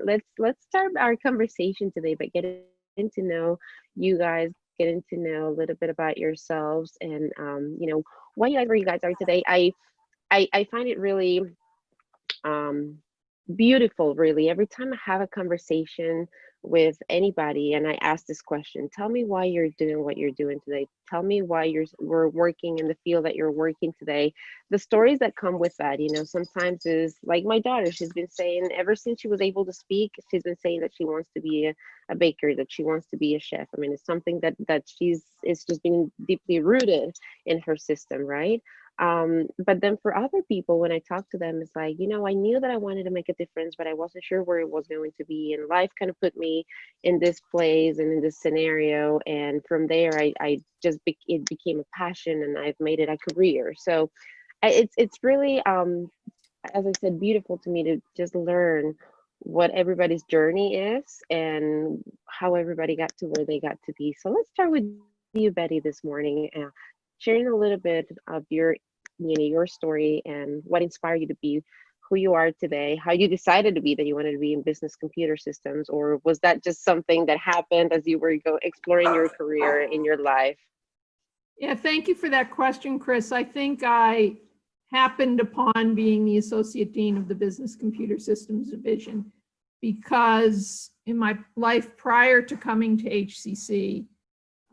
let's start our conversation today by getting to know you guys, getting to know a little bit about yourselves, and why you guys where you guys are today. I find it really um, beautiful, really. Every time I have a conversation with anybody and I ask this question, tell me why you're doing what you're doing today. Tell me why we're working in the field that you're working today. The stories that come with that, sometimes is like my daughter, she's been saying ever since she was able to speak, she's been saying that she wants to be a baker, that she wants to be a chef. I mean, it's something that it's just been deeply rooted in her system, right? But then for other people, when I talk to them, it's like, I knew that I wanted to make a difference, but I wasn't sure where it was going to be. And life kind of put me in this place and in this scenario. And from there, it became a passion, and I've made it a career. So it's really, as I said, beautiful to me to just learn what everybody's journey is and how everybody got to where they got to be. So let's start with you, Betty, this morning, sharing a little bit of your story and what inspired you to be who you are today, how you decided to be that you wanted to be in business computer systems, or was that just something that happened as you were exploring your career in your life? Yeah, thank you for that question, Cris. I think I happened upon being the Associate Dean of the Business Computer Systems Division because in my life prior to coming to HCC,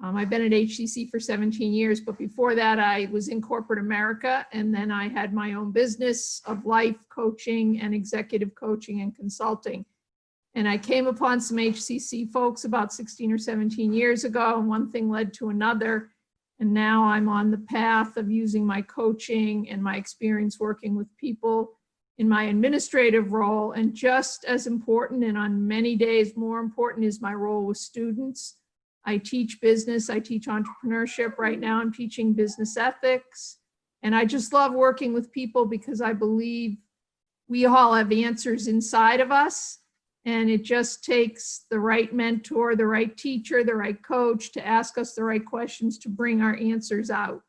I've been at HCC for 17 years, but before that I was in corporate America, and then I had my own business of life coaching and executive coaching and consulting. And I came upon some HCC folks about 16 or 17 years ago, and one thing led to another. And now I'm on the path of using my coaching and my experience working with people in my administrative role. And just as important, and on many days more important, is my role with students. I teach business, I teach entrepreneurship. Right now I'm teaching business ethics. And I just love working with people because I believe we all have answers inside of us. And it just takes the right mentor, the right teacher, the right coach to ask us the right questions to bring our answers out.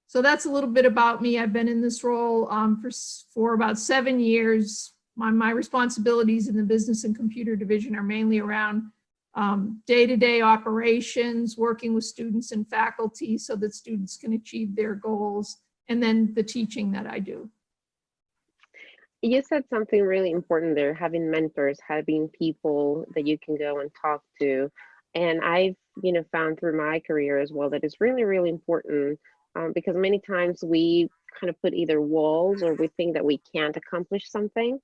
So that's a little bit about me. I've been in this role for about 7 years. My responsibilities in the business and computer division are mainly around day-to-day operations, working with students and faculty so that students can achieve their goals, and then the teaching that I do. You said something really important there, having mentors, having people that you can go and talk to. And I've, found through my career as well that it's really, really important because many times we kind of put either walls or we think that we can't accomplish something.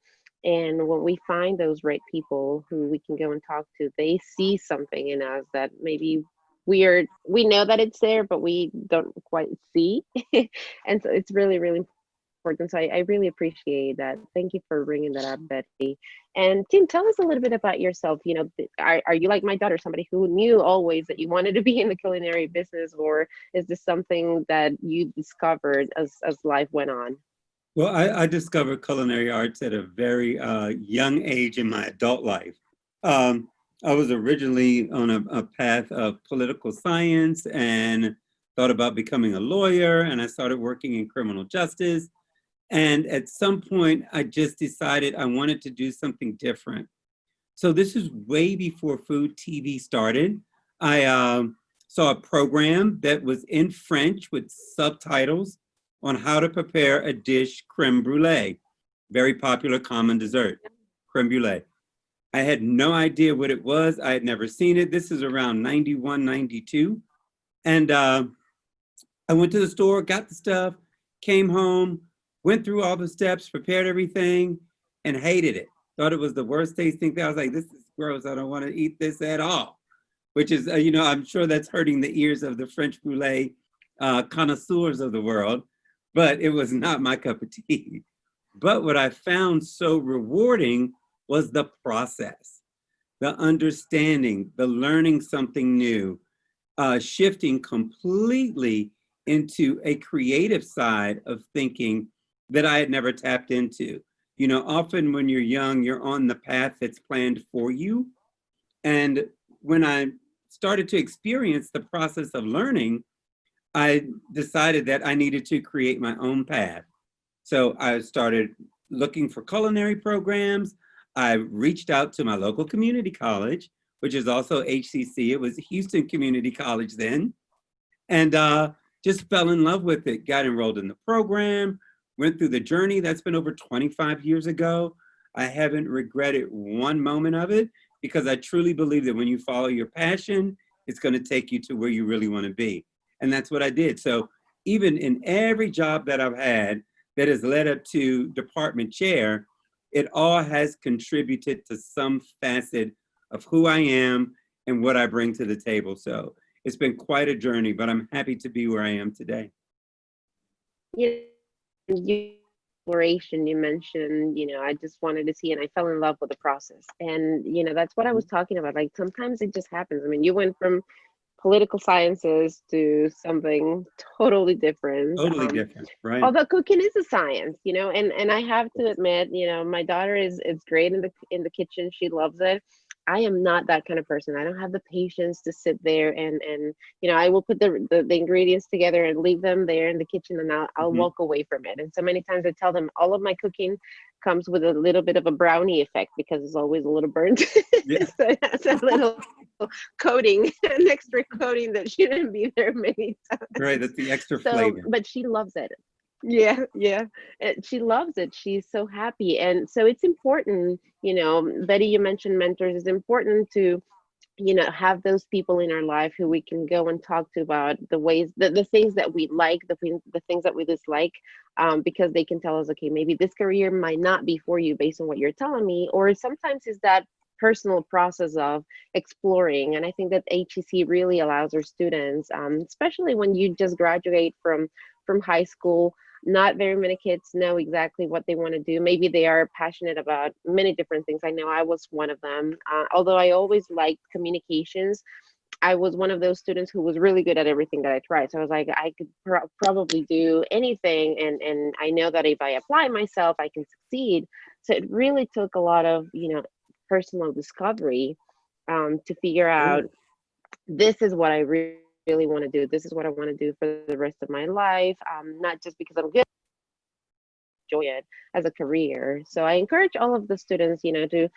And when we find those right people who we can go and talk to, they see something in us that maybe we know that it's there, but we don't quite see. And so it's really, really important. So I really appreciate that. Thank you for bringing that up, Betty. And Tim, tell us a little bit about yourself. Are you like my daughter, somebody who knew always that you wanted to be in the culinary business, or is this something that you discovered as life went on? Well, I discovered culinary arts at a very young age in my adult life. I was originally on a path of political science and thought about becoming a lawyer, and I started working in criminal justice. And at some point, I just decided I wanted to do something different. So this is way before food TV started. I saw a program that was in French with subtitles on how to prepare a dish, creme brulee, very popular common dessert, creme brulee. I had no idea what it was. I had never seen it. This is around 91, 92. And I went to the store, got the stuff, came home, went through all the steps, prepared everything, and hated it. Thought it was the worst tasting thing. I was like, this is gross. I don't want to eat this at all. Which is, I'm sure that's hurting the ears of the French brulee connoisseurs of the world. But it was not my cup of tea. But what I found so rewarding was the process, the understanding, the learning something new, shifting completely into a creative side of thinking that I had never tapped into. Often when you're young, you're on the path that's planned for you. And when I started to experience the process of learning, I decided that I needed to create my own path. So I started looking for culinary programs. I reached out to my local community college, which is also HCC. It was Houston Community College then, and just fell in love with it. Got enrolled in the program, went through the journey. That's been over 25 years ago. I haven't regretted one moment of it, because I truly believe that when you follow your passion, it's going to take you to where you really want to be. And that's what I did. So even in every job that I've had that has led up to department chair, it all has contributed to some facet of who I am and what I bring to the table. So it's been quite a journey, but I'm happy to be where I am today. You exploration, you mentioned, I just wanted to see, and I fell in love with the process. And, that's what I was talking about. Like, sometimes it just happens. I mean, you went from political sciences to something totally different. Totally different, right? Although cooking is a science, and I have to admit, my daughter is great in the kitchen. She loves it. I am not that kind of person. I don't have the patience to sit there and I will put the ingredients together and leave them there in the kitchen, and I'll walk away from it. And so many times I tell them all of my cooking comes with a little bit of a brownie effect, because it's always a little burnt. Yeah. So it has a little coating, an extra coating that shouldn't be there many times. Right, that's the extra flavor. But she loves it. Yeah. She loves it. She's so happy. And so it's important, Betty, you mentioned mentors. It's important to, have those people in our life who we can go and talk to about the ways, the things that we like, the things that we dislike, because they can tell us, okay, maybe this career might not be for you based on what you're telling me. Or sometimes it's that personal process of exploring. And I think that HEC really allows our students, especially when you just graduate from high school. Not very many kids know exactly what they want to do. Maybe they are passionate about many different things. I know I was one of them. Although I always liked communications, I was one of those students who was really good at everything that I tried. So I was like, I could probably do anything. And I know that if I apply myself, I can succeed. So it really took a lot of, personal discovery to figure out, this is what I really want to do. This is what I want to do for the rest of my life. Not just because I'm good, enjoy it as a career. So I encourage all of the students, to,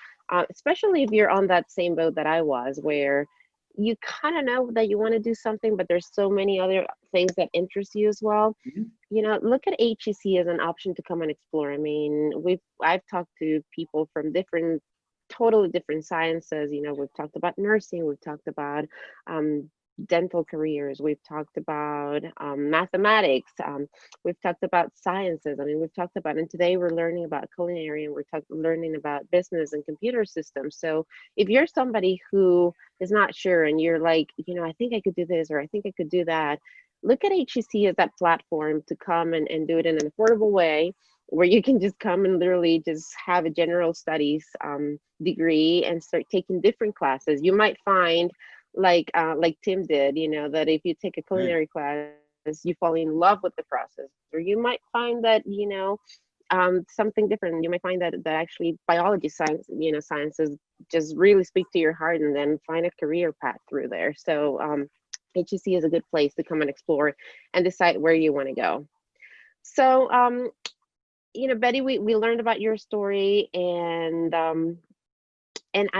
especially if you're on that same boat that I was, where you kind of know that you want to do something, but there's so many other things that interest you as well. Look at HEC as an option to come and explore. I mean, I've talked to people from totally different sciences. We've talked about nursing, we've talked about dental careers, we've talked about mathematics, we've talked about sciences. I mean, we've talked about, and today we're learning about culinary, and we're learning about business and computer systems. So if you're somebody who is not sure and you're like, I think I could do this, or I think I could do that, look at HEC as that platform to come and do it in an affordable way, where you can just come and literally just have a general studies degree and start taking different classes. You might find, like Tim did, that if you take a culinary class, you fall in love with the process. Or you might find that, something different. You might find that actually biology sciences just really speak to your heart, and then find a career path through there. So HEC is a good place to come and explore and decide where you want to go. So Betty, we learned about your story, and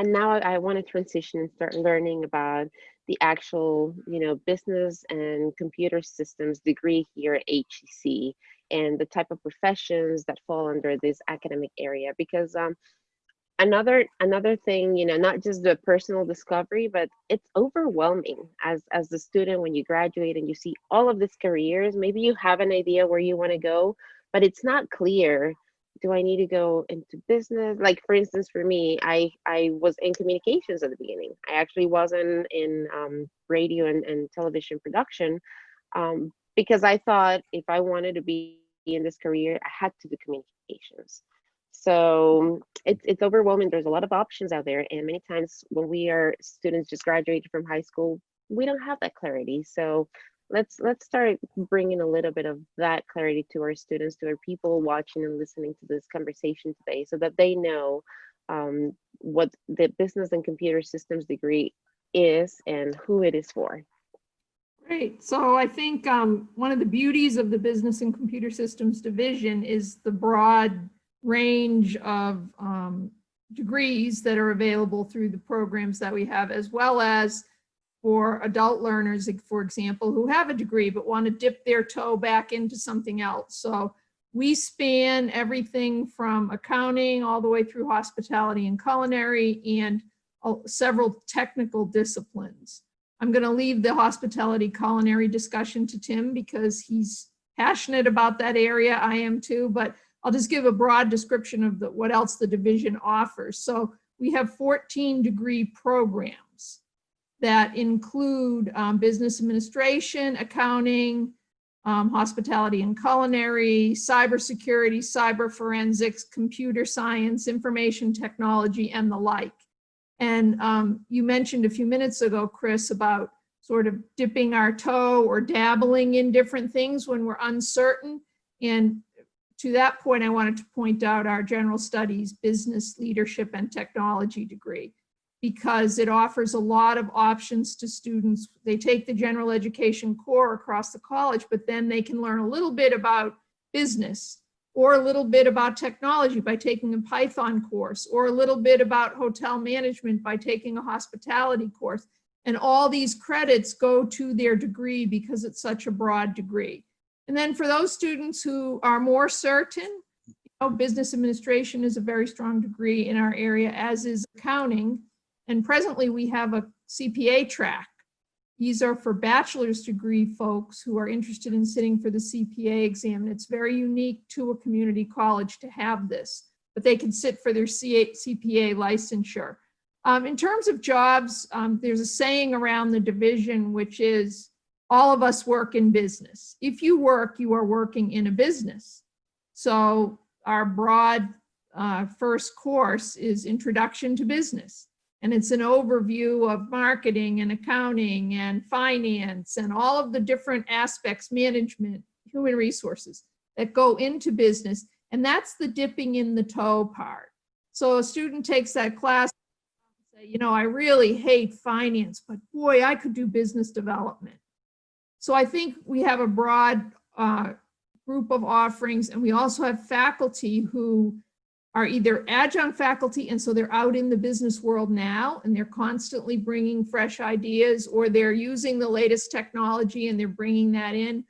now I want to transition and start learning about the actual, business and computer systems degree here at HEC, and the type of professions that fall under this academic area. Because another thing, not just the personal discovery, but it's overwhelming as the student when you graduate and you see all of these careers. Maybe you have an idea where you want to go, but it's not clear. Do I need to go into business? Like, for instance, for me, I was in communications at the beginning. I actually wasn't in radio and television production, because I thought if I wanted to be in this career, I had to do communications. So it's overwhelming. There's a lot of options out there, and many times when we are students just graduated from high school, we don't have that clarity. So let's start bringing a little bit of that clarity to our students, to our people watching and listening to this conversation today, so that they know what the business and computer systems degree is and who it is for. Great. So I think one of the beauties of the business and computer systems division is the broad range of degrees that are available through the programs that we have, as well as for adult learners, for example, who have a degree but want to dip their toe back into something else. So we span everything from accounting all the way through hospitality and culinary and several technical disciplines. I'm going to leave the hospitality culinary discussion to Tim because he's passionate about that area. I am too, but I'll just give a broad description of what else the division offers. So we have 14 degree programs that include business administration, accounting, hospitality and culinary, cybersecurity, cyber forensics, computer science, information technology, and the like. And you mentioned a few minutes ago, Cris, about sort of dipping our toe or dabbling in different things when we're uncertain. And to that point, I wanted to point out our general studies, business, leadership, and technology degree, because it offers a lot of options to students. They take the general education core across the college, but then they can learn a little bit about business or a little bit about technology by taking a Python course, or a little bit about hotel management by taking a hospitality course. And all these credits go to their degree because it's such a broad degree. And then for those students who are more certain, business administration is a very strong degree in our area, as is accounting. And presently we have a CPA track. These are for bachelor's degree folks who are interested in sitting for the CPA exam. And it's very unique to a community college to have this, but they can sit for their CPA licensure. In terms of jobs, there's a saying around the division, which is, all of us work in business. If you work, you are working in a business. So our broad first course is Introduction to Business. And it's an overview of marketing and accounting and finance and all of the different aspects, management, human resources that go into business. And that's the dipping in the toe part. So a student takes that class and say, I really hate finance, but boy, I could do business development. So I think we have a broad group of offerings, and we also have faculty who are either adjunct faculty, and so they're out in the business world now, and they're constantly bringing fresh ideas, or they're using the latest technology and they're bringing that in.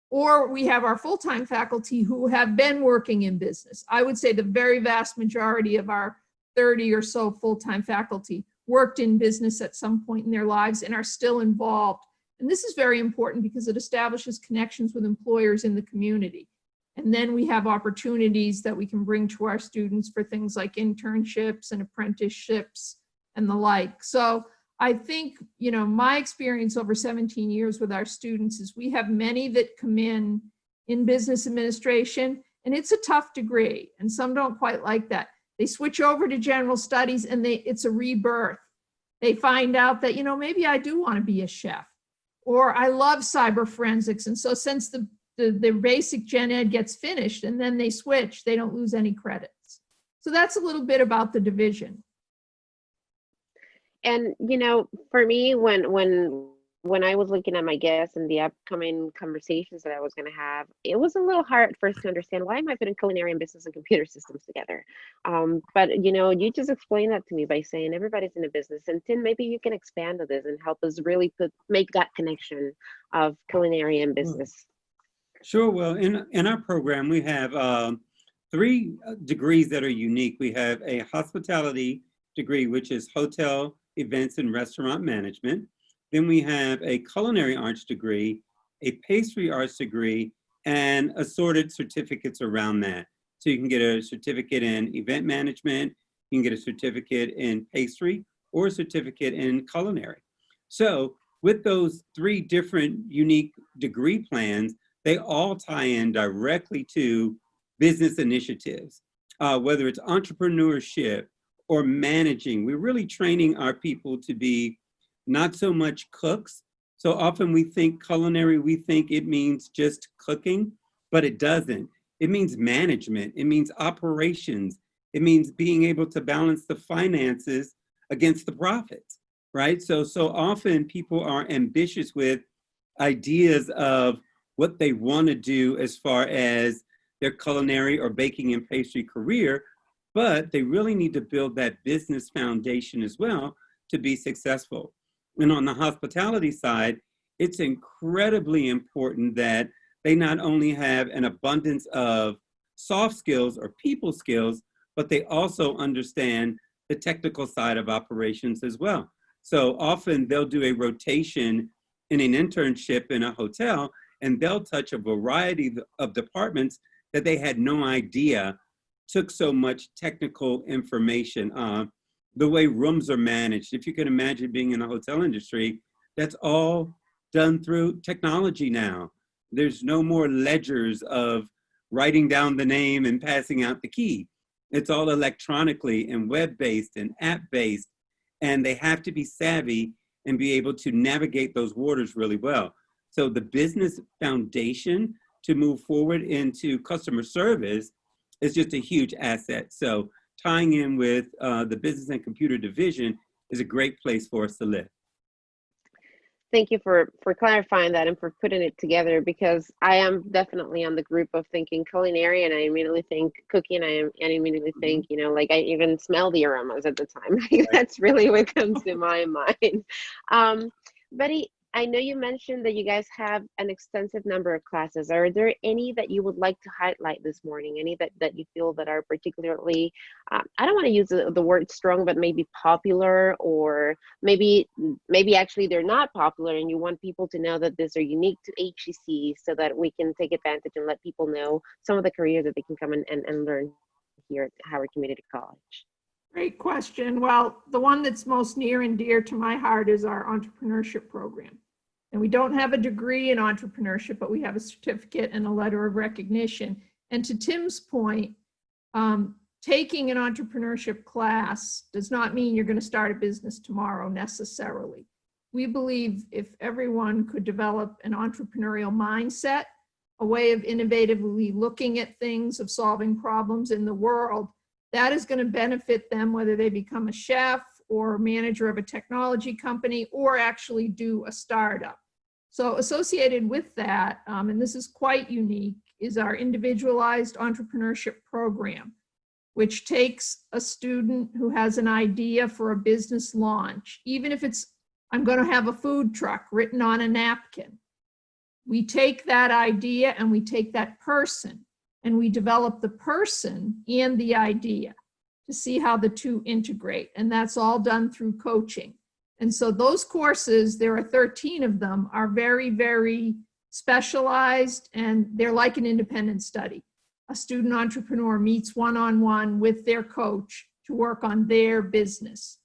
Or we have our full-time faculty who have been working in business. I would say the very vast majority of our 30 or so full-time faculty worked in business at some point in their lives and are still involved. And this is very important because it establishes connections with employers in the community. And then we have opportunities that we can bring to our students for things like internships and apprenticeships and the like. So I think, my experience over 17 years with our students is we have many that come in business administration, and it's a tough degree, and some don't quite like that. They switch over to general studies and it's a rebirth. They find out that, maybe I do want to be a chef, or I love cyber forensics. And so since the basic gen ed gets finished and then they switch, they don't lose any credits. So that's a little bit about the division. And, for me, when I was looking at my guests and the upcoming conversations that I was going to have, it was a little hard at first to understand, why am I putting culinary and business and computer systems together? But, you just explained that to me by saying everybody's in a business. And Tim, maybe you can expand on this and help us really make that connection of culinary and business. Sure. Well, in our program, we have 3 degrees that are unique. We have a hospitality degree, which is hotel, events, and restaurant management. Then we have a culinary arts degree, a pastry arts degree, and assorted certificates around that. So you can get a certificate in event management, you can get a certificate in pastry, or a certificate in culinary. So with those 3 different unique degree plans, they all tie in directly to business initiatives, whether it's entrepreneurship or managing. We're really training our people to be not so much cooks. So often we think culinary, we think it means just cooking, but it doesn't. It means management. It means operations. It means being able to balance the finances against the profits, right? So often people are ambitious with ideas of what they want to do as far as their culinary or baking and pastry career, but they really need to build that business foundation as well to be successful. And on the hospitality side, it's incredibly important that they not only have an abundance of soft skills or people skills, but they also understand the technical side of operations as well. So often they'll do a rotation in an internship in a hotel, and they'll touch a variety of departments that they had no idea took so much technical information. The way rooms are managed, if you can imagine being in the hotel industry, that's all done through technology now. There's no more ledgers of writing down the name and passing out the key. It's all electronically and web-based and app-based, and they have to be savvy and be able to navigate those waters really well. So the business foundation to move forward into customer service is just a huge asset. So tying in with the business and computer division is a great place for us to live. Thank you for clarifying that and for putting it together, because I am definitely on the group of thinking culinary, and I immediately think cooking. I immediately think, you know, like I even smell the aromas at the time. Like, that's really what comes to my mind. Betty, I know you mentioned that you guys have an extensive number of classes. Are there any that you would like to highlight this morning? Any that you feel that are particularly, I don't want to use the word strong, but maybe popular, or maybe actually they're not popular and you want people to know that these are unique to HEC, so that we can take advantage and let people know some of the careers that they can come and learn here at Howard Community College? Great question. Well, the one that's most near and dear to my heart is our entrepreneurship program. And we don't have a degree in entrepreneurship, but we have a certificate and a letter of recognition. And to Tim's point, taking an entrepreneurship class does not mean you're going to start a business tomorrow necessarily. We believe if everyone could develop an entrepreneurial mindset, a way of innovatively looking at things, of solving problems in the world, that is going to benefit them, whether they become a chef or manager of a technology company or actually do a startup. So associated with that, and this is quite unique, is our Individualized Entrepreneurship Program, which takes a student who has an idea for a business launch, even if it's, I'm going to have a food truck, written on a napkin. We take that idea and we take that person, and we develop the person and the idea to see how the two integrate. And that's all done through coaching. And so those courses, there are 13 of them, are very, very specialized, and they're like an independent study. A student entrepreneur meets one-on-one with their coach to work on their business.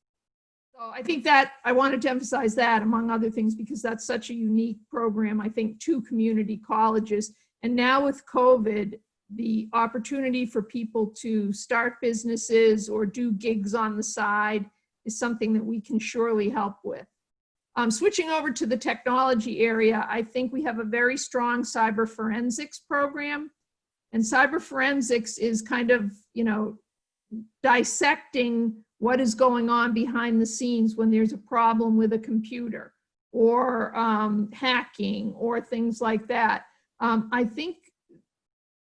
So I think that I wanted to emphasize that, among other things, because that's such a unique program, I think, to community colleges. And now with COVID, the opportunity for people to start businesses or do gigs on the side is something that we can surely help with. Switching over to the technology area, I think we have a very strong cyber forensics program. And cyber forensics is kind of, you know, dissecting what is going on behind the scenes when there's a problem with a computer, or hacking, or things like that. I think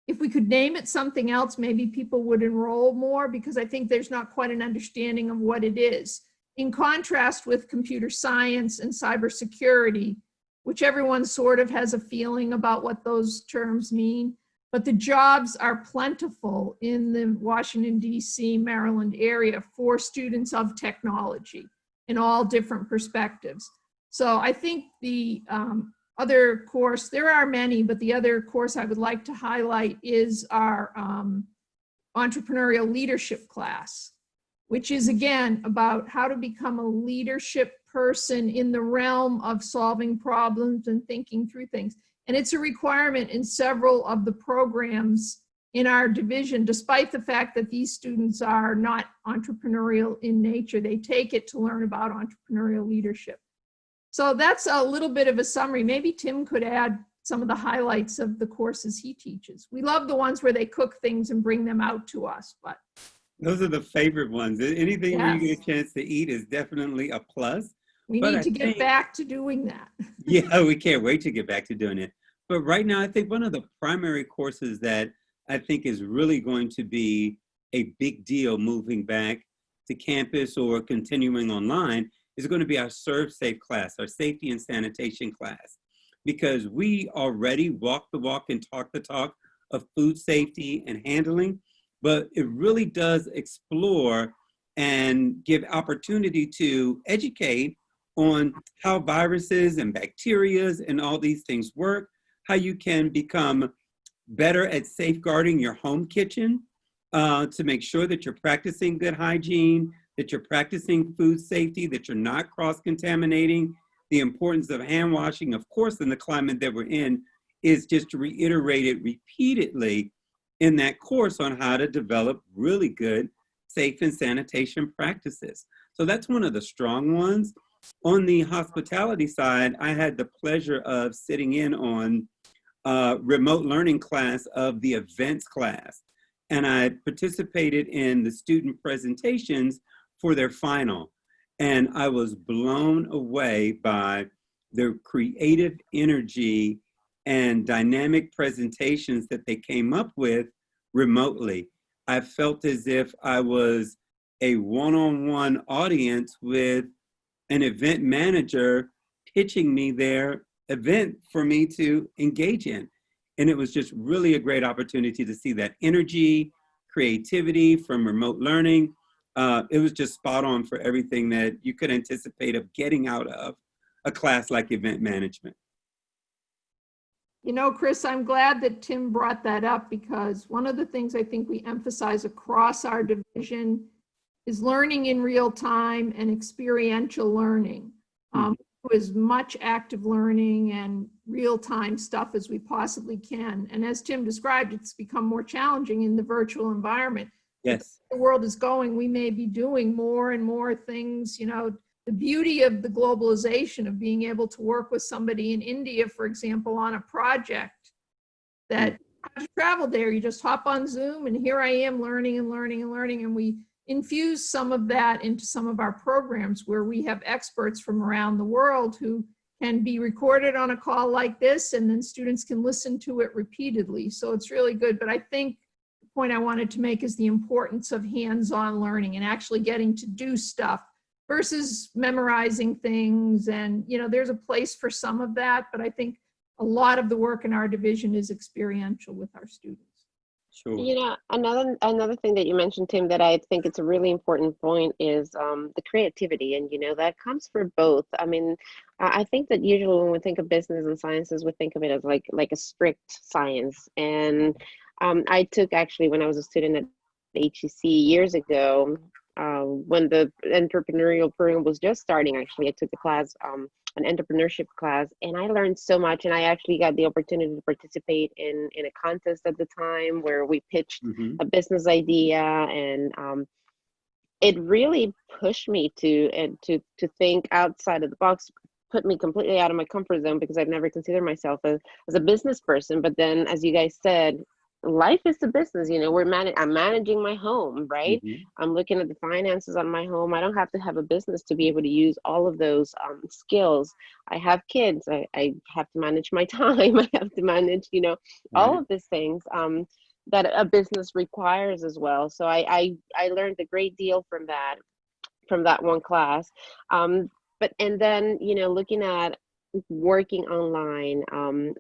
if we could name it something else, maybe people would enroll more, because I think there's not quite an understanding of what it is. In contrast with computer science and cybersecurity, which everyone sort of has a feeling about what those terms mean, but the jobs are plentiful in the Washington, D.C., Maryland area for students of technology in all different perspectives. So I think the other course, there are many, but the other course I would like to highlight is our entrepreneurial leadership class, which is again about how to become a leadership person in the realm of solving problems and thinking through things. And it's a requirement in several of the programs in our division, despite the fact that these students are not entrepreneurial in nature. They take it to learn about entrepreneurial leadership. So that's a little bit of a summary. Maybe Tim could add some of the highlights of the courses he teaches. We love the ones where they cook things and bring them out to us, but. Those are the favorite ones. Anything where you get a chance to eat is definitely a plus. We need to get back to doing that. Yeah, we can't wait to get back to doing it. But right now, I think one of the primary courses that I think is really going to be a big deal moving back to campus or continuing online is going to be our Serve Safe class, our safety and sanitation class, because we already walk the walk and talk the talk of food safety and handling, but it really does explore and give opportunity to educate on how viruses and bacteria and all these things work, how you can become better at safeguarding your home kitchen to make sure that you're practicing good hygiene, that you're practicing food safety, that you're not cross-contaminating. The importance of hand washing, of course, in the climate that we're in, is just reiterated repeatedly in that course on how to develop really good safe and sanitation practices. So that's one of the strong ones. On the hospitality side, I had the pleasure of sitting in on remote learning class of the events class. And I participated in the student presentations for their final. And I was blown away by the creative energy and dynamic presentations that they came up with remotely. I felt as if I was a one-on-one audience with an event manager pitching me their event for me to engage in. And it was just really a great opportunity to see that energy, creativity from remote learning. It was just spot on for everything that you could anticipate of getting out of a class like event management. You know, Cris, I'm glad that Tim brought that up, because one of the things I think we emphasize across our division is learning in real time and experiential learning. As much active learning and real-time stuff as we possibly can. And as Tim described, it's become more challenging in the virtual environment. Yes. The world is going, we may be doing more and more things. You know, the beauty of the globalization of being able to work with somebody in India, for example, on a project that you travel there, you just hop on Zoom and here I am learning and learning and learning. And we infuse some of that into some of our programs where we have experts from around the world who can be recorded on a call like this, and then students can listen to it repeatedly. So it's really good. But I think the point I wanted to make is the importance of hands-on learning and actually getting to do stuff versus memorizing things. And, you know, there's a place for some of that, but I think a lot of the work in our division is experiential with our students. Sure. You know, another thing that you mentioned, Tim, that I think it's a really important point is the creativity, and you know that comes for both. I mean, I think that usually when we think of business and sciences, we think of it as like a strict science. And I took, actually, when I was a student at HEC years ago, when the entrepreneurial program was just starting, actually, I took the class, an entrepreneurship class, and I learned so much. And I actually got the opportunity to participate in a contest at the time where we pitched a business idea, and it really pushed me to think outside of the box, put me completely out of my comfort zone, because I've never considered myself as a business person. But then, as you guys said, life is a business. You know, I'm managing my home, right? I'm looking at the finances on my home. I don't have to have a business to be able to use all of those skills. I have kids. I have to manage my time. I have to manage, you know, all of these things that a business requires as well. So I learned a great deal from that one class. But then, you know, looking at working online,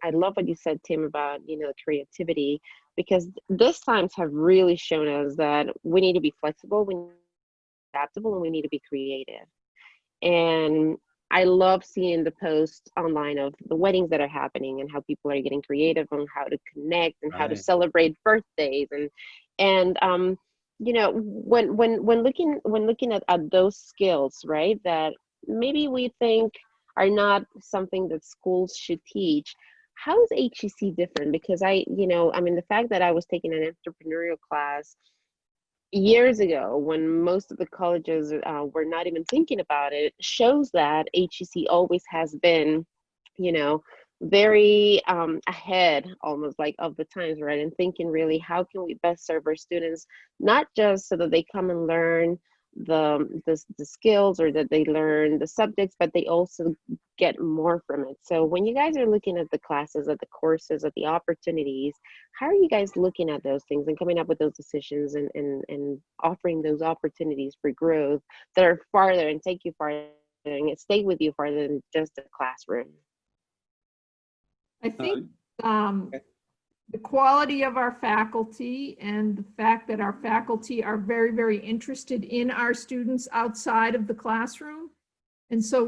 I love what you said, Tim, about, you know, creativity, because these times have really shown us that we need to be flexible, we need to be adaptable, and we need to be creative. And I love seeing the posts online of the weddings that are happening and how people are getting creative on how to connect and how to celebrate birthdays. And you know, when looking at those skills, right, that maybe we think are not something that schools should teach. How is HEC different? Because the fact that I was taking an entrepreneurial class years ago when most of the colleges were not even thinking about it shows that HEC always has been, you know, very ahead almost like of the times, right? And thinking really, how can we best serve our students, not just so that they come and learn the skills or that they learn the subjects, but they also get more from it. So when you guys are looking at the classes, at the courses, at the opportunities, how are you guys looking at those things and coming up with those decisions and offering those opportunities for growth that are farther and take you farther and stay with you farther than just a classroom? I think Okay. the quality of our faculty and the fact that our faculty are very, very interested in our students outside of the classroom. And so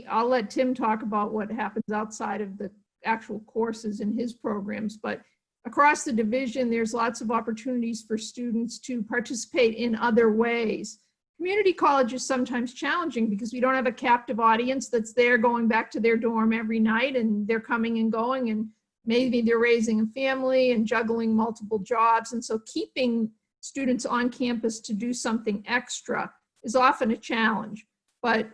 I'll let Tim talk about what happens outside of the actual courses in his programs, but across the division, there's lots of opportunities for students to participate in other ways. Community college is sometimes challenging because we don't have a captive audience that's there going back to their dorm every night, and they're coming and going, and maybe they're raising a family and juggling multiple jobs. And so keeping students on campus to do something extra is often a challenge. But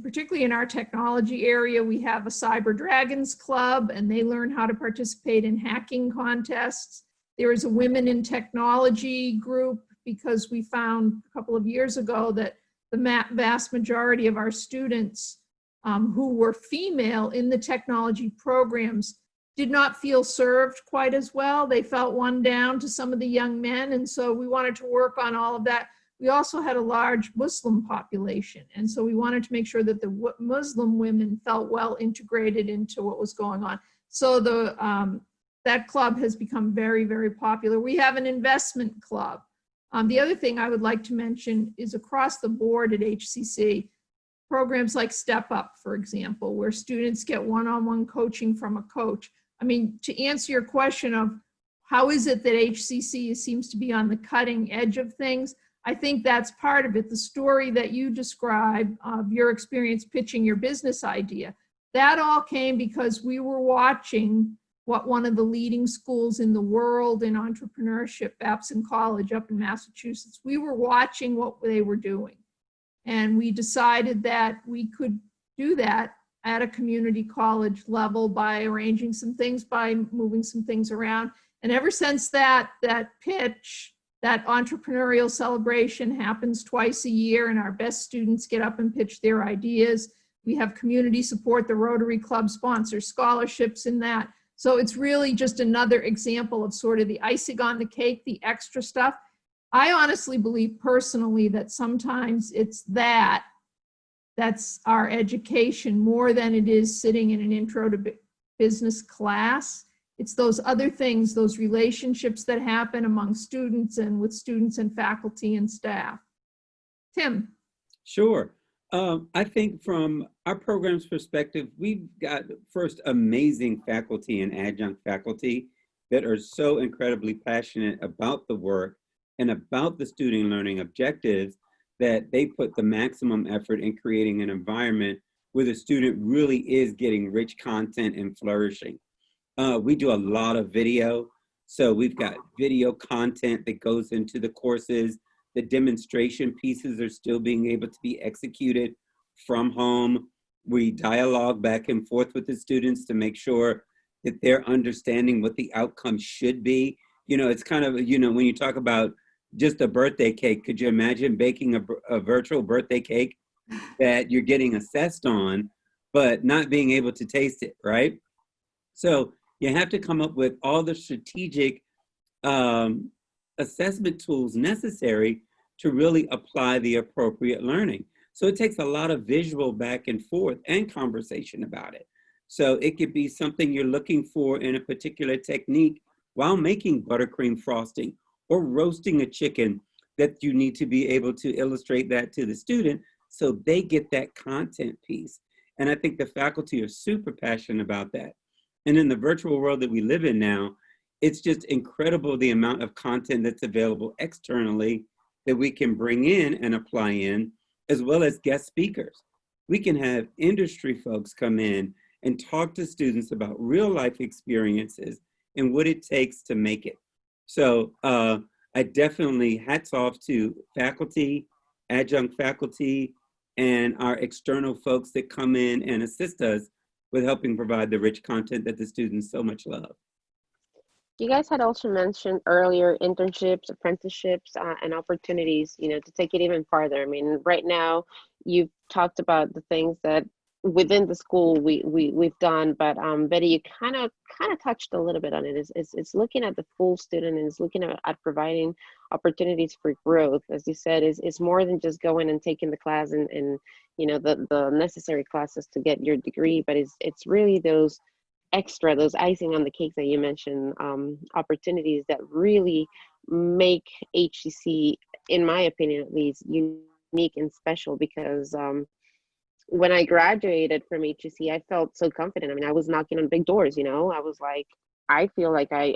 particularly in our technology area, we have a Cyber Dragons Club, and they learn how to participate in hacking contests. There is a Women in Technology group, because we found a couple of years ago that the vast majority of our students who were female in the technology programs did not feel served quite as well. They felt one down to some of the young men, and so we wanted to work on all of that. We also had a large Muslim population, and so we wanted to make sure that the Muslim women felt well integrated into what was going on. So that club has become very, very popular. We have an investment club. The other thing I would like to mention is across the board at HCC, programs like Step Up, for example, where students get one-on-one coaching from a coach. I mean, to answer your question of how is it that HCC seems to be on the cutting edge of things, I think that's part of it. The story that you describe of your experience pitching your business idea, that all came because we were watching what one of the leading schools in the world in entrepreneurship, Babson College up in Massachusetts, we were watching what they were doing. And we decided that we could do that at a community college level by arranging some things, by moving some things around. And ever since that pitch, that entrepreneurial celebration happens twice a year, and our best students get up and pitch their ideas. We have community support. The Rotary Club sponsors scholarships in that. So it's really just another example of sort of the icing on the cake, the extra stuff. I honestly believe personally that sometimes it's that's our education more than it is sitting in an intro to business class. It's those other things, those relationships that happen among students and with students and faculty and staff. Tim. Sure. I think from our program's perspective, we've got first amazing faculty and adjunct faculty that are so incredibly passionate about the work and about the student learning objectives that they put the maximum effort in creating an environment where the student really is getting rich content and flourishing. We do a lot of video. So we've got video content that goes into the courses. The demonstration pieces are still being able to be executed from home. We dialogue back and forth with the students to make sure that they're understanding what the outcome should be. You know, it's kind of, you know, when you talk about just a birthday cake, could you imagine baking a virtual birthday cake that you're getting assessed on, but not being able to taste it, right? So you have to come up with all the strategic assessment tools necessary to really apply the appropriate learning. So it takes a lot of visual back and forth and conversation about it. So it could be something you're looking for in a particular technique while making buttercream frosting or roasting a chicken, that you need to be able to illustrate that to the student so they get that content piece. And I think the faculty are super passionate about that. And in the virtual world that we live in now, it's just incredible the amount of content that's available externally that we can bring in and apply in, as well as guest speakers. We can have industry folks come in and talk to students about real life experiences and what it takes to make it. So I definitely hats off to faculty, adjunct faculty, and our external folks that come in and assist us with helping provide the rich content that the students so much love. You guys had also mentioned earlier internships, apprenticeships, and opportunities, you know, to take it even farther. I mean, right now, you've talked about the things that within the school we've done, but Betty, you kind of touched a little bit on it. It's looking at the full student, and it's looking at providing opportunities for growth. As you said, is more than just going and taking the class and you know the necessary classes to get your degree, but it's really those extra, those icing on the cake that you mentioned, opportunities that really make HCC, in my opinion at least, unique and special. Because when I graduated from HCC, I felt so confident. I mean, I was knocking on big doors, you know. I was like, I feel like I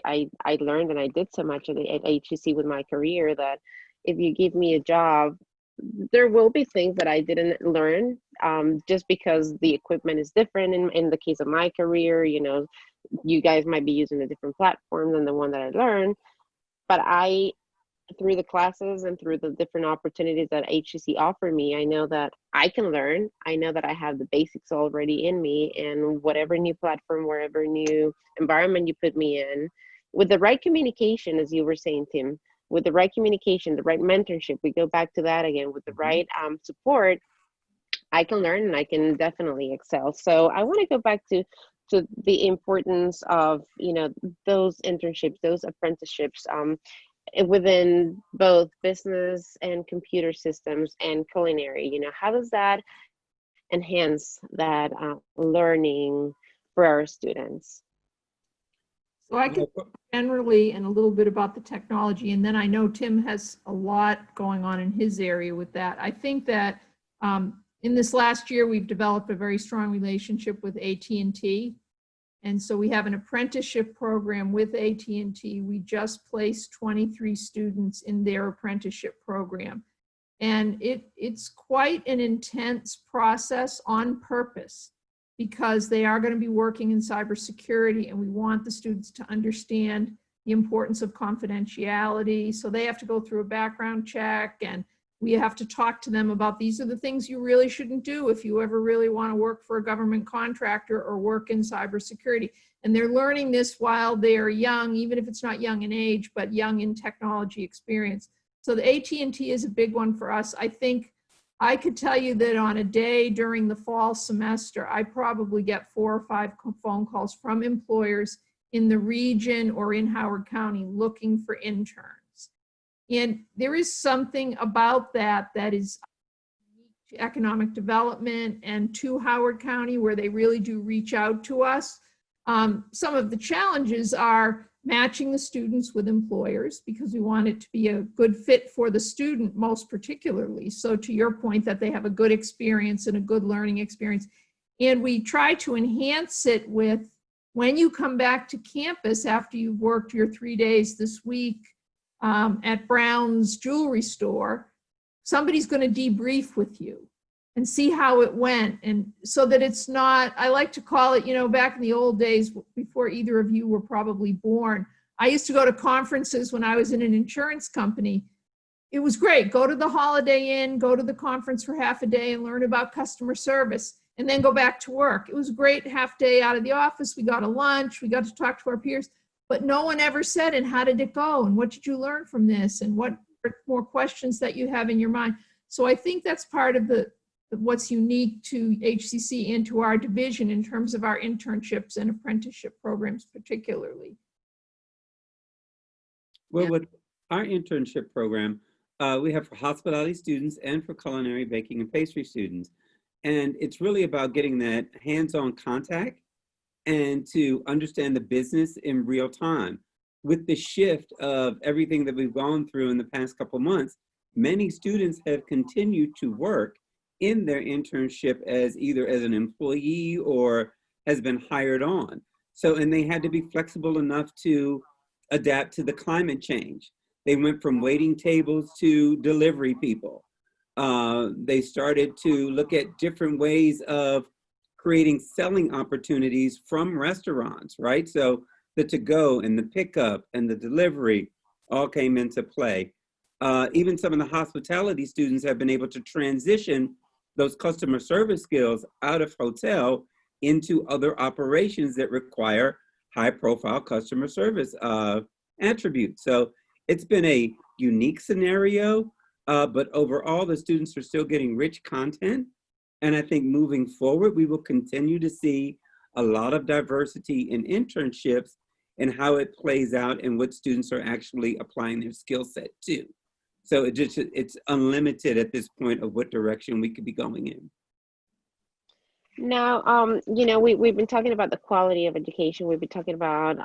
learned and I did so much at HCC with my career that if you give me a job, there will be things that I didn't learn, just because the equipment is different. In the case of my career, you know, you guys might be using a different platform than the one that I learned. But through the classes and through the different opportunities that HCC offer me, I know that I can learn. I know that I have the basics already in me, and whatever new platform, wherever new environment you put me in, with the right communication, as you were saying, Tim, with the right communication, the right mentorship, we go back to that again, with the right support, I can learn and I can definitely excel. So I want to go back to the importance of, you know, those internships, those apprenticeships, within both business and computer systems and culinary. You know, how does that enhance that learning for our students? So I can generally, and a little bit about the technology, and then I know Tim has a lot going on in his area with that. I think that in this last year, we've developed a very strong relationship with AT&T. And so we have an apprenticeship program with AT&T. We just placed 23 students in their apprenticeship program. And it's quite an intense process on purpose, because they are going to be working in cybersecurity, and we want the students to understand the importance of confidentiality. So they have to go through a background check, and we have to talk to them about, these are the things you really shouldn't do if you ever really want to work for a government contractor or work in cybersecurity. And they're learning this while they are young, even if it's not young in age, but young in technology experience. So the AT&T is a big one for us. I think I could tell you that on a day during the fall semester, I probably get 4 or 5 phone calls from employers in the region or in Howard County looking for interns. And there is something about that that is unique to economic development and to Howard County, where they really do reach out to us. Some of the challenges are matching the students with employers, because we want it to be a good fit for the student most particularly. So to your point, that they have a good experience and a good learning experience. And we try to enhance it with, when you come back to campus after you've worked your 3 days this week at Brown's jewelry store, somebody's going to debrief with you and see how it went. And so that it's not, I like to call it, you know, back in the old days, before either of you were probably born, I used to go to conferences when I was in an insurance company. It was great. Go to the Holiday Inn, go to the conference for half a day and learn about customer service, and then go back to work. It was a great half day out of the office. We got a lunch, we got to talk to our peers, but no one ever said, and how did it go? And what did you learn from this? And what more questions that you have in your mind? So I think that's part of what's unique to HCC and to our division in terms of our internships and apprenticeship programs particularly. Well, with our internship program, we have for hospitality students and for culinary, baking, and pastry students. And it's really about getting that hands-on contact and to understand the business in real time. With the shift of everything that we've gone through in the past couple months, many students have continued to work in their internship as either as an employee or has been hired on. So, and they had to be flexible enough to adapt to the climate change. They went from waiting tables to delivery people. They started to look at different ways of creating selling opportunities from restaurants, right? So the to-go and the pickup and the delivery all came into play. Even some of the hospitality students have been able to transition those customer service skills out of hotel into other operations that require high-profile customer service attributes. So it's been a unique scenario, but overall, the students are still getting rich content And I think moving forward, we will continue to see a lot of diversity in internships and how it plays out and what students are actually applying their skill set to. So it's unlimited at this point of what direction we could be going in. Now, you know, we've been talking about the quality of education. We've been talking about,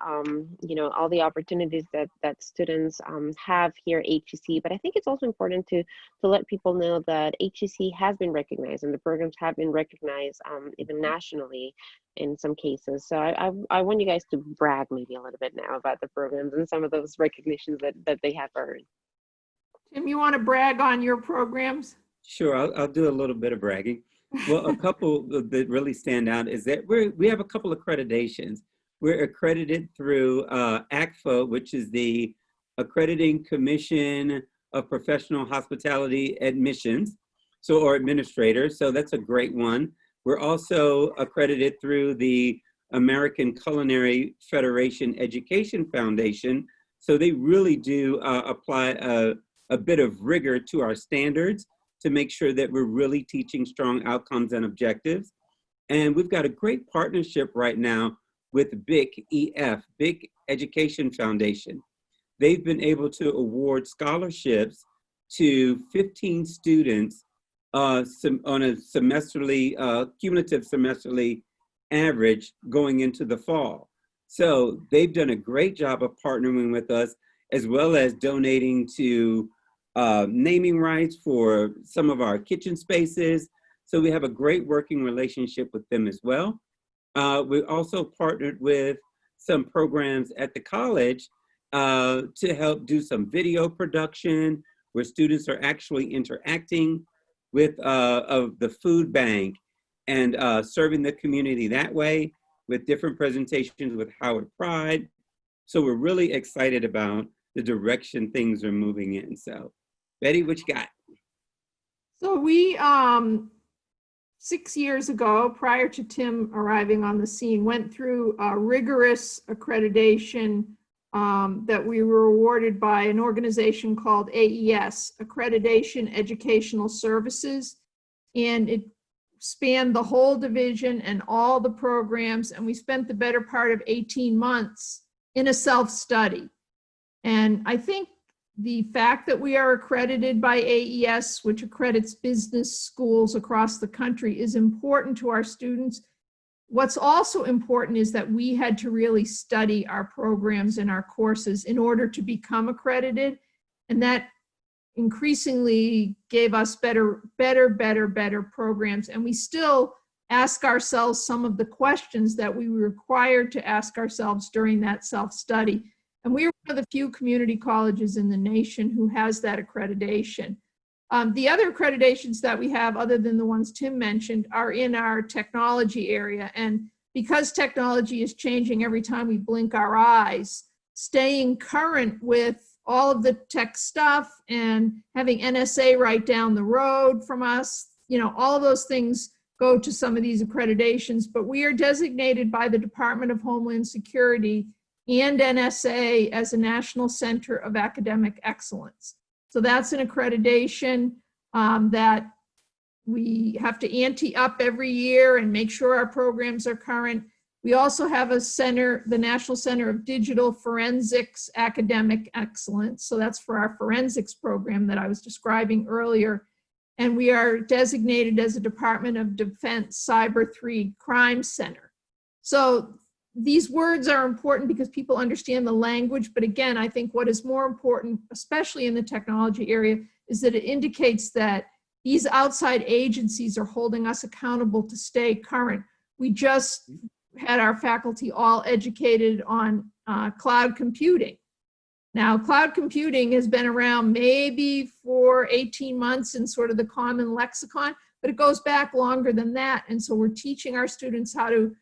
you know, all the opportunities that students have here at HEC. But I think it's also important to let people know that HEC has been recognized and the programs have been recognized even nationally in some cases. So I want you guys to brag maybe a little bit now about the programs and some of those recognitions that they have earned. Tim, you want to brag on your programs? Sure, I'll do a little bit of bragging. Well, a couple that really stand out is that we have a couple of accreditations. We're accredited through ACFA, which is the Accrediting Commission of Professional Hospitality Admissions, or administrators. So that's a great one. We're also accredited through the American Culinary Federation Education Foundation. So they really do apply a bit of rigor to our standards to make sure that we're really teaching strong outcomes and objectives. And we've got a great partnership right now with BIC EF, BIC Education Foundation. They've been able to award scholarships to 15 students on a semesterly, cumulative semesterly average going into the fall. So they've done a great job of partnering with us, as well as donating to naming rights for some of our kitchen spaces. So we have a great working relationship with them as well. We also partnered with some programs at the college to help do some video production where students are actually interacting with of the food bank and serving the community that way with different presentations with Howard Pride. So we're really excited about the direction things are moving in. So Betty, what you got? So we, 6 years ago, prior to Tim arriving on the scene, went through a rigorous accreditation that we were awarded by an organization called AES, Accreditation Educational Services. And it spanned the whole division and all the programs. And we spent the better part of 18 months in a self-study. And I think the fact that we are accredited by AES, which accredits business schools across the country, is important to our students. What's also important is that we had to really study our programs and our courses in order to become accredited. And that increasingly gave us better programs. And we still ask ourselves some of the questions that we were required to ask ourselves during that self-study. And we are one of the few community colleges in the nation who has that accreditation. The other accreditations that we have, other than the ones Tim mentioned, are in our technology area. And because technology is changing every time we blink our eyes, staying current with all of the tech stuff and having NSA right down the road from us, you know, all of those things go to some of these accreditations. But we are designated by the Department of Homeland Security and NSA as a National Center of Academic Excellence. So that's an accreditation that we have to ante up every year and make sure our programs are current. We also have a center, the National Center of Digital Forensics Academic Excellence. So that's for our forensics program that I was describing earlier. And we are designated as a Department of Defense Cyber 3 Crime Center. So these words are important because people understand the language, but again, I think what is more important, especially in the technology area, is that it indicates that these outside agencies are holding us accountable to stay current. We just had our faculty all educated on cloud computing. Now, cloud computing has been around maybe for 18 months in sort of the common lexicon, but it goes back longer than that. And so we're teaching our students how to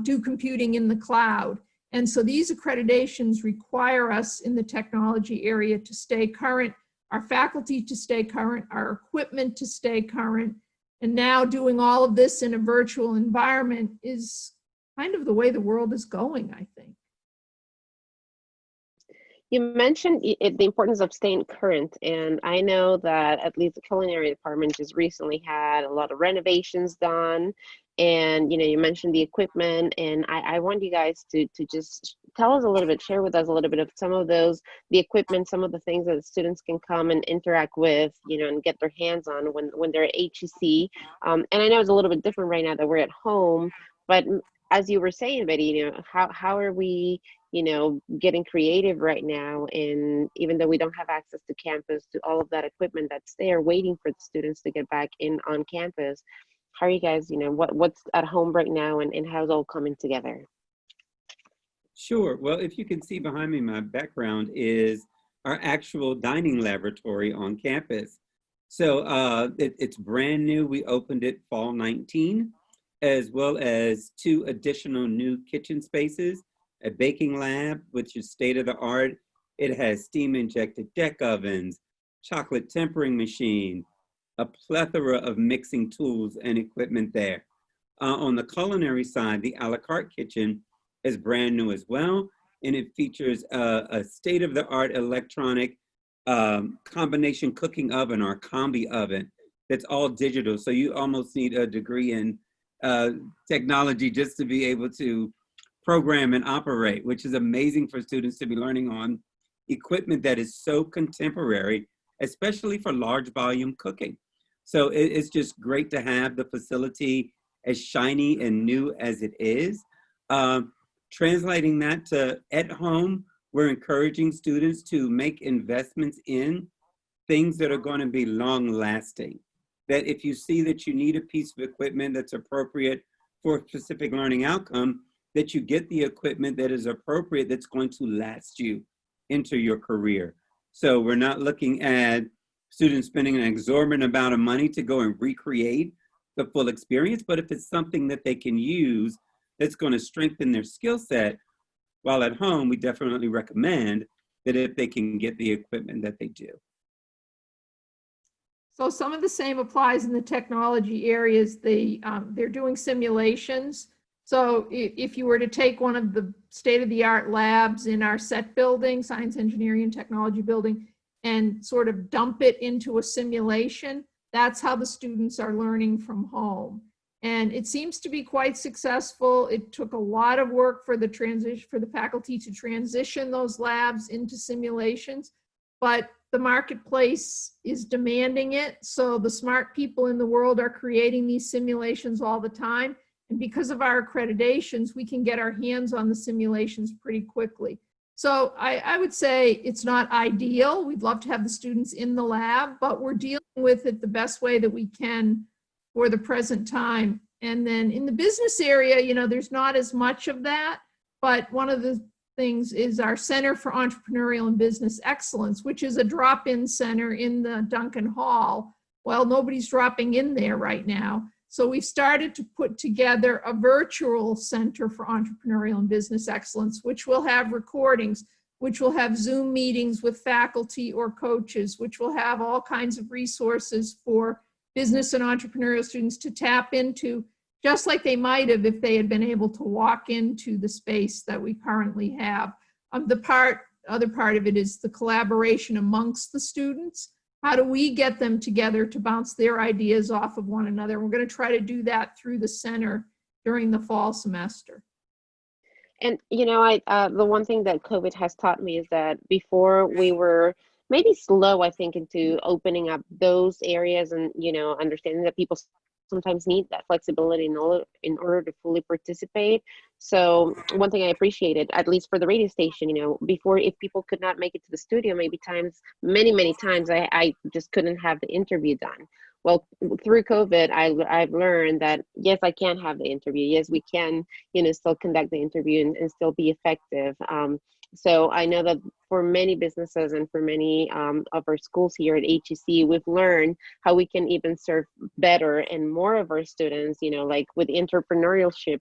do computing in the cloud. And so these accreditations require us in the technology area to stay current, our faculty to stay current, our equipment to stay current. And now doing all of this in a virtual environment is kind of the way the world is going, I think. You mentioned the importance of staying current, and I know that at least the culinary department just recently had a lot of renovations done. And you mentioned the equipment, and I want you guys to just tell us a little bit, share with us a little bit of some of those, the equipment, some of the things that the students can come and interact with, and get their hands on when they're at HEC. And I know it's a little bit different right now that we're at home, but as you were saying, Betty, how are we getting creative right now? And even though we don't have access to campus, to all of that equipment that's there waiting for the students to get back in on campus, how are you guys, what's at home right now, and how's all coming together? Sure. Well, if you can see behind me, my background is our actual dining laboratory on campus. So it's brand new. We opened it fall 19, as well as 2 additional new kitchen spaces, a baking lab, which is state of the art. It has steam injected deck ovens, chocolate tempering machine, a plethora of mixing tools and equipment there. On the culinary side, the a la carte kitchen is brand new as well, and it features a state of the art electronic combination cooking oven, or combi oven, that's all digital. So you almost need a degree in technology just to be able to program and operate, which is amazing for students to be learning on equipment that is so contemporary, especially for large volume cooking. So it's just great to have the facility as shiny and new as it is. Translating that to at home, we're encouraging students to make investments in things that are going to be long lasting. That if you see that you need a piece of equipment that's appropriate for a specific learning outcome, that you get the equipment that is appropriate, that's going to last you into your career. So we're not looking at students spending an exorbitant amount of money to go and recreate the full experience, but if it's something that they can use that's going to strengthen their skill set while at home, we definitely recommend that if they can get the equipment that they do. So some of the same applies in the technology areas. They're doing simulations. So if you were to take one of the state-of-the-art labs in our SET building, Science, Engineering, and Technology building, and sort of dump it into a simulation, that's how the students are learning from home. And it seems to be quite successful. It took a lot of work for the faculty to transition those labs into simulations, but the marketplace is demanding it. So the smart people in the world are creating these simulations all the time. And because of our accreditations, we can get our hands on the simulations pretty quickly. So I would say it's not ideal. We'd love to have the students in the lab, but we're dealing with it the best way that we can for the present time. And then in the business area, there's not as much of that, but one of the things is our Center for Entrepreneurial and Business Excellence, which is a drop-in center in the Duncan Hall. Well, nobody's dropping in there right now. So we've started to put together a virtual Center for Entrepreneurial and Business Excellence, which will have recordings, which will have Zoom meetings with faculty or coaches, which will have all kinds of resources for business and entrepreneurial students to tap into, just like they might have if they had been able to walk into the space that we currently have. The other part of it is the collaboration amongst the students. How do we get them together to bounce their ideas off of one another? We're going to try to do that through the center during the fall semester. And the one thing that COVID has taught me is that before we were maybe slow, I think, into opening up those areas, and understanding that people sometimes need that flexibility in order to fully participate. So one thing I appreciated, at least for the radio station, before, if people could not make it to the studio, many times I just couldn't have the interview done. Well, through COVID, I've learned that yes, I can have the interview. Yes, we can, still conduct the interview and still be effective. So I know that for many businesses and for many of our schools here at HEC, we've learned how we can even serve better and more of our students, like with the Entrepreneurship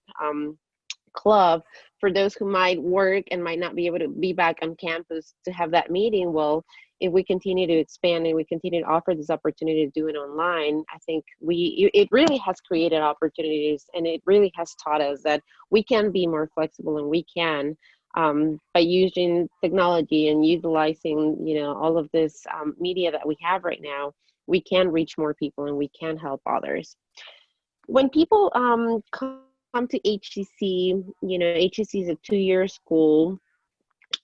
club, for those who might work and might not be able to be back on campus to have that meeting. Well, if we continue to expand and we continue to offer this opportunity to do it online, I think it really has created opportunities, and it really has taught us that we can be more flexible, and we can by using technology and utilizing, all of this media that we have right now, we can reach more people and we can help others. When people come to HCC, HCC is a 2-year school.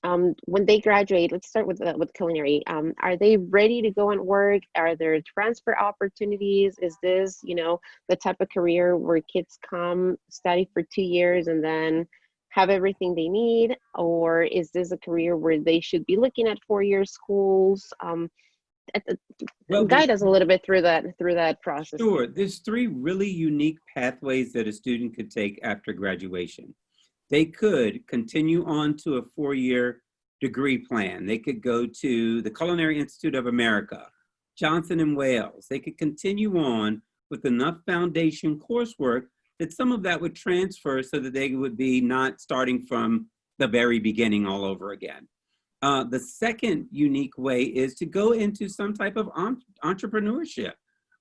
When they graduate, let's start with culinary. Are they ready to go and work? Are there transfer opportunities? Is this, the type of career where kids come, study for 2 years, and then have everything they need? Or is this a career where they should be looking at 4-year schools? Well, Guide us a little bit through that process. Sure. There's 3 really unique pathways that a student could take after graduation. They could continue on to a 4-year degree plan. They could go to the Culinary Institute of America, Johnson & Wales. They could continue on with enough foundation coursework that some of that would transfer so that they would be not starting from the very beginning all over again. The second unique way is to go into some type of entrepreneurship,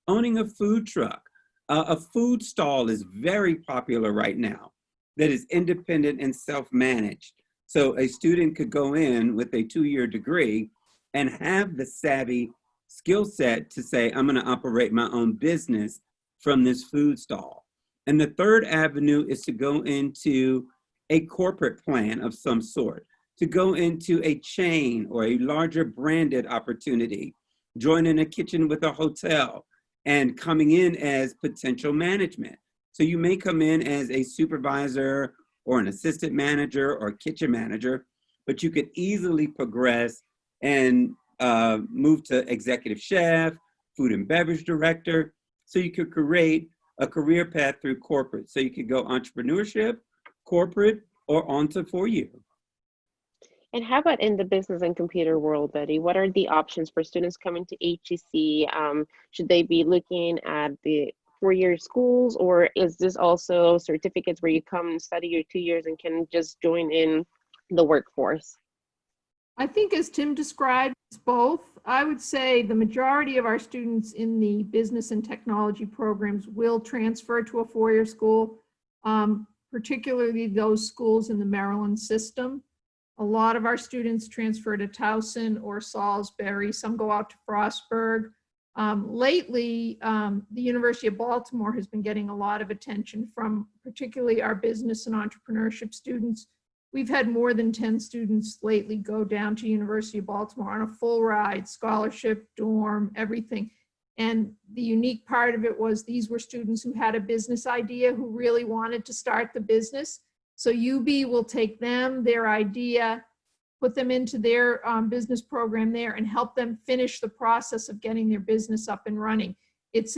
owning a food truck. A food stall is very popular right now that is independent and self-managed. So a student could go in with a 2-year degree and have the savvy skill set to say, I'm gonna operate my own business from this food stall. And the third avenue is to go into a corporate plan of some sort, to go into a chain or a larger branded opportunity, join in a kitchen with a hotel, and coming in as potential management. So you may come in as a supervisor or an assistant manager or kitchen manager, but you could easily progress and move to executive chef, food and beverage director. So you could create a career path through corporate. So you could go entrepreneurship, corporate, or on to 4-year. And how about in the business and computer world, Betty? What are the options for students coming to HCC? Should they be looking at the 4-year schools, or is this also certificates where you come and study your 2 years and can just join in the workforce? I think as Tim described, it's both. I would say the majority of our students in the business and technology programs will transfer to a 4-year school, particularly those schools in the Maryland system. A lot of our students transfer to Towson or Salisbury. Some go out to Frostburg. Lately, the University of Baltimore has been getting a lot of attention from particularly our business and entrepreneurship students. We've had more than 10 students lately go down to University of Baltimore on a full ride, scholarship, dorm, everything. And the unique part of it was these were students who had a business idea, who really wanted to start the business. So UB will take them, their idea, put them into their business program there and help them finish the process of getting their business up and running. It's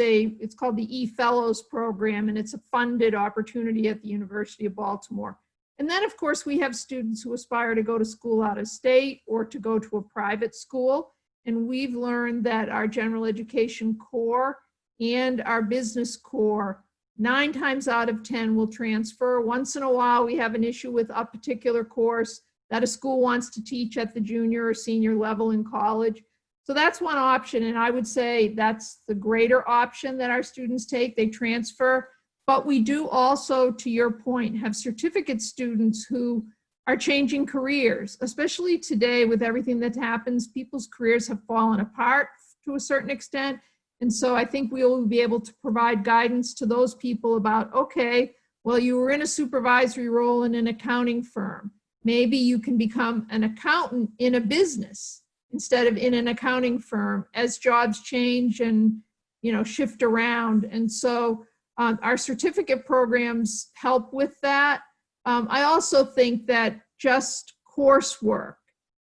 called the eFellows program, and it's a funded opportunity at the University of Baltimore. And then of course we have students who aspire to go to school out of state or to go to a private school. And we've learned that our general education core and our business core 9 times out of 10 will transfer. Once in a while, we have an issue with a particular course that a school wants to teach at the junior or senior level in college. So that's one option. And I would say that's the greater option that our students take. They transfer. But we do also, to your point, have certificate students who are changing careers, especially today with everything that happens. People's careers have fallen apart to a certain extent. And so I think we will be able to provide guidance to those people about, okay, well, you were in a supervisory role in an accounting firm. Maybe you can become an accountant in a business instead of in an accounting firm as jobs change and, shift around. And so our certificate programs help with that. I also think that just coursework,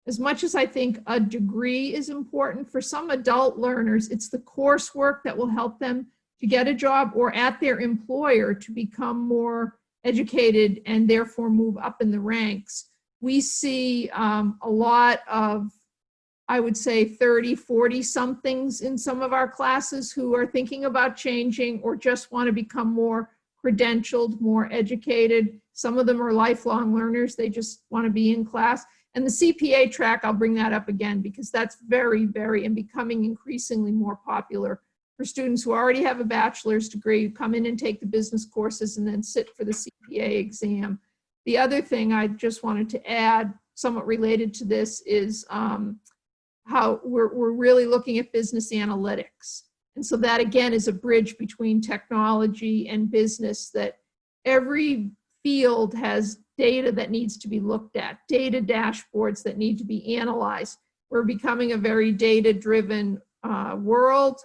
as much as I think a degree is important, for some adult learners, it's the coursework that will help them to get a job or at their employer to become more educated and therefore move up in the ranks. We see a lot of, I would say 30, 40 somethings in some of our classes who are thinking about changing or just want to become more credentialed, more educated. Some of them are lifelong learners. They just want to be in class. And the CPA track, I'll bring that up again because that's very, very, and becoming increasingly more popular for students who already have a bachelor's degree, come in and take the business courses and then sit for the CPA exam. The other thing I just wanted to add, somewhat related to this, is how we're really looking at business analytics. And so that, again, is a bridge between technology and business, that every field has data that needs to be looked at, data dashboards that need to be analyzed. We're becoming a very data-driven world.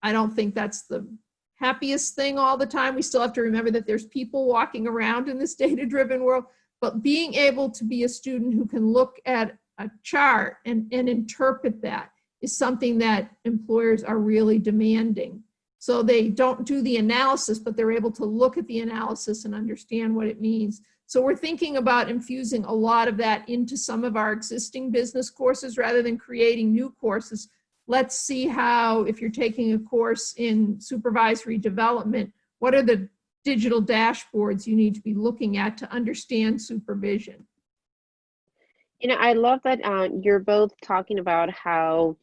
I don't think that's the happiest thing all the time. We still have to remember that there's people walking around in this data-driven world, but being able to be a student who can look at a chart and interpret that is something that employers are really demanding. So they don't do the analysis, but they're able to look at the analysis and understand what it means. So we're thinking about infusing a lot of that into some of our existing business courses rather than creating new courses. Let's see how, if you're taking a course in supervisory development, what are the digital dashboards you need to be looking at to understand supervision? You know, I love that you're both talking about how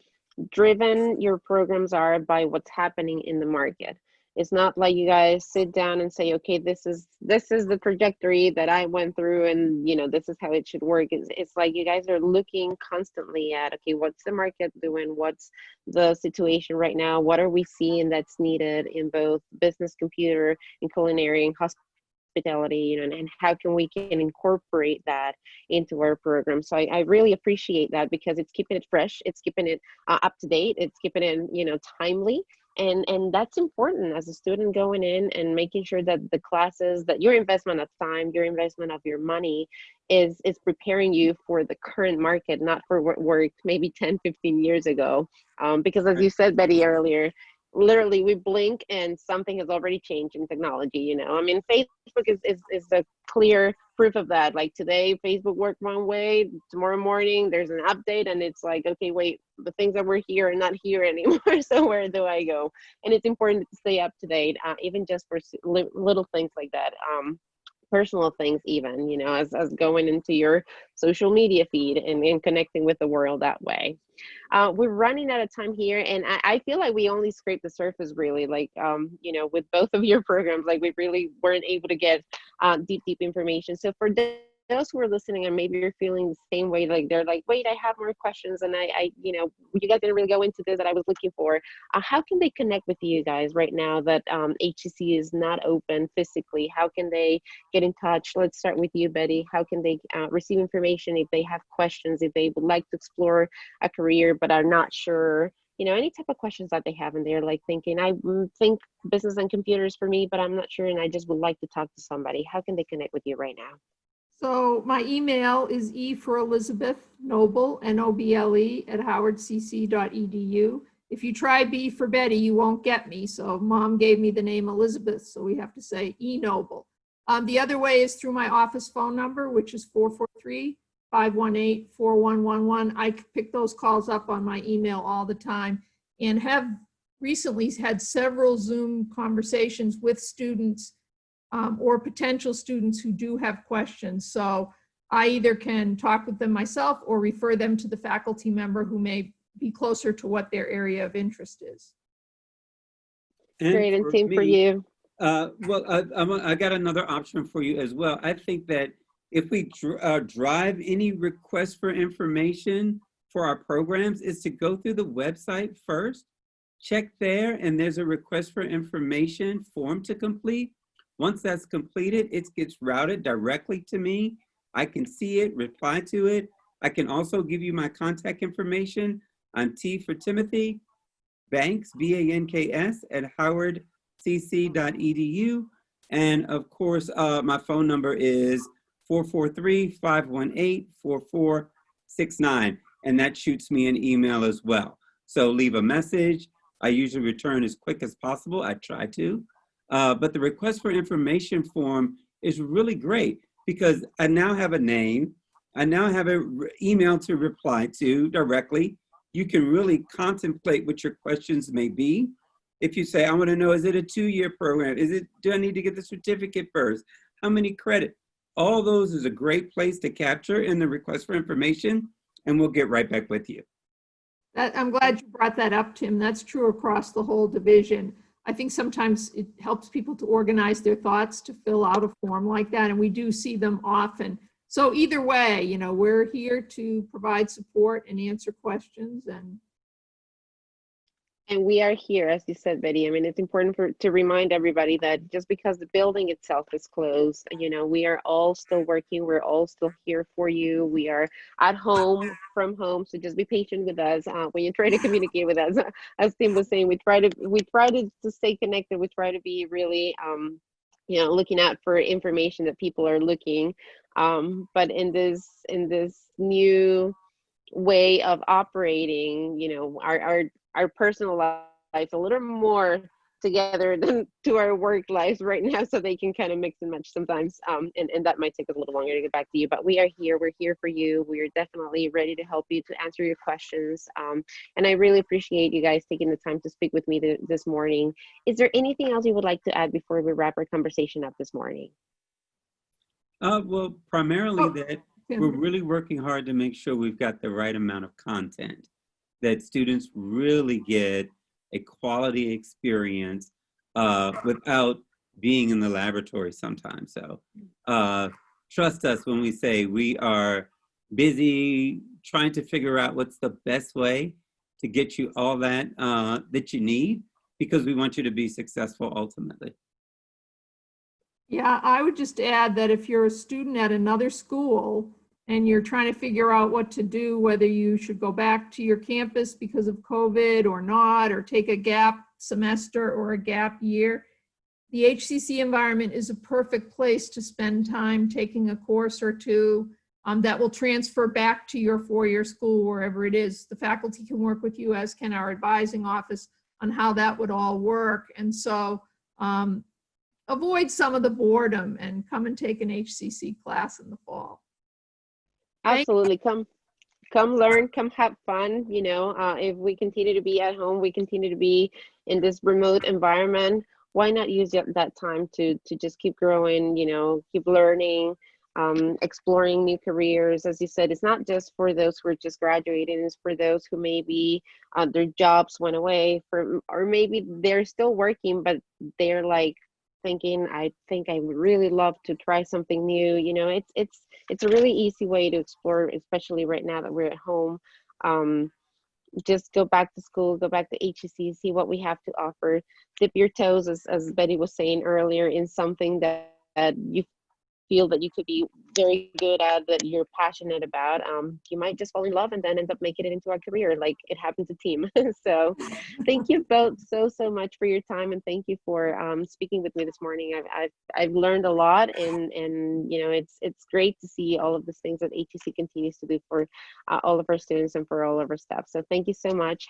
driven your programs are by what's happening in the market. It's not like you guys sit down and say, okay, this is the trajectory that I went through, and you know, this is how it should work. It's like you guys are looking constantly at, okay, what's the market doing? What's the situation right now? What are we seeing that's needed in both business, computer, and culinary and hospitality, you know, and how can we incorporate that into our program. So I really appreciate that, because it's keeping it fresh, it's keeping it up to date, it's keeping it, you know, timely. And that's important as a student going in and making sure that the classes, that your investment of time, your investment of your money is preparing you for the current market, not for what worked maybe 10, 15 years ago. Because as you said, Betty, earlier, literally we blink and something has already changed in technology. You know, I mean, Facebook is a clear proof of that. Like today, Facebook worked one way, tomorrow morning there's an update and it's like, okay, wait, the things that were here are not here anymore. So where do I go? And it's important to stay up to date, even just for little things like that. Personal things even, you know, as going into your social media feed and connecting with the world that way. We're running out of time here, and I feel like we only scraped the surface, really, like, you know, with both of your programs, like we really weren't able to get deep information. So for those who are listening and maybe you're feeling the same way, like they're like, wait, I have more questions, and I you know, you guys didn't really go into this that I was looking for. How can they connect with you guys right now that HCC is not open physically? How can they get in touch? Let's start with you, Betty. How can they receive information if they have questions, if they would like to explore a career but are not sure? You know, any type of questions that they have, and they're like thinking, I think business and computers for me, but I'm not sure, and I just would like to talk to somebody. How can they connect with you right now? So my email is E for Elizabeth, Noble, Noble, at howardcc.edu. If you try B for Betty, you won't get me. So mom gave me the name Elizabeth, so we have to say E Noble. The other way is through my office phone number, which is 443-518-4111. I pick those calls up on my email all the time, and have recently had several Zoom conversations with students or potential students who do have questions. So I either can talk with them myself or refer them to the faculty member who may be closer to what their area of interest is. Great, and same for you. Well, I got another option for you as well. I think that if we drive any requests for information for our programs, is to go through the website first, check there, and there's a request for information form to complete. Once that's completed, it gets routed directly to me. I can see it, reply to it. I can also give you my contact information. I'm T for Timothy, Banks, B-A-N-K-S, at howardcc.edu. And of course, my phone number is 443-518-4469. And that shoots me an email as well. So leave a message. I usually return as quick as possible. I try to. But the request for information form is really great, because I now have a name. I now have an email to reply to directly. You can really contemplate what your questions may be. If you say, I want to know, is it a 2-year program? Do I need to get the certificate first? How many credits? All those is a great place to capture in the request for information, and we'll get right back with you. I'm glad you brought that up, Tim. That's true across the whole division. I think sometimes it helps people to organize their thoughts to fill out a form like that, and we do see them often. So either way, you know, we're here to provide support and answer questions. And we are here, as you said, Betty. I mean, it's important to remind everybody that just because the building itself is closed, you know, we are all still working. We're all still here for you. We are at home, from home. So just be patient with us when you try to communicate with us. As Tim was saying, we try to stay connected. We try to be really, you know, looking out for information that people are looking. But in this new way of operating, you know, our personal life a little more together than to our work lives right now, so they can kind of mix and match sometimes, and that might take us a little longer to get back to you, but we're here for you. We are definitely ready to help you, to answer your questions, and I really appreciate you guys taking the time to speak with me this morning. Is there anything else you would like to add before we wrap our conversation up this morning? Well, primarily that Tim. we're really working hard to make sure we've got the right amount of content, that students really get a quality experience without being in the laboratory sometimes. So trust us when we say we are busy trying to figure out what's the best way to get you all that that you need, because we want you to be successful ultimately. Yeah, I would just add that if you're a student at another school and you're trying to figure out what to do, whether you should go back to your campus because of COVID or not, or take a gap semester or a gap year, the HCC environment is a perfect place to spend time taking a course or two that will transfer back to your four-year school, wherever it is. The faculty can work with you, as can our advising office, on how that would all work. And so avoid some of the boredom and come and take an HCC class in the fall. Absolutely. Come learn, come have fun. You know, if we continue to be at home, we continue to be in this remote environment, why not use that time to just keep growing, you know, keep learning, exploring new careers. As you said, it's not just for those who are just graduating, it's for those who maybe their jobs went away, or maybe they're still working, but they're like thinking, I think I would really love to try something new. You know, it's a really easy way to explore, especially right now that we're at home. Just go back to school, go back to HEC, see what we have to offer, dip your toes, as Betty was saying earlier, in something that you feel that you could be very good at, that you're passionate about. You might just fall in love and then end up making it into a career, like it happened to Team. So thank you both so much for your time, and thank you for speaking with me this morning. I've learned a lot, and you know, it's great to see all of the things that HEC continues to do for all of our students and for all of our staff. So thank you so much.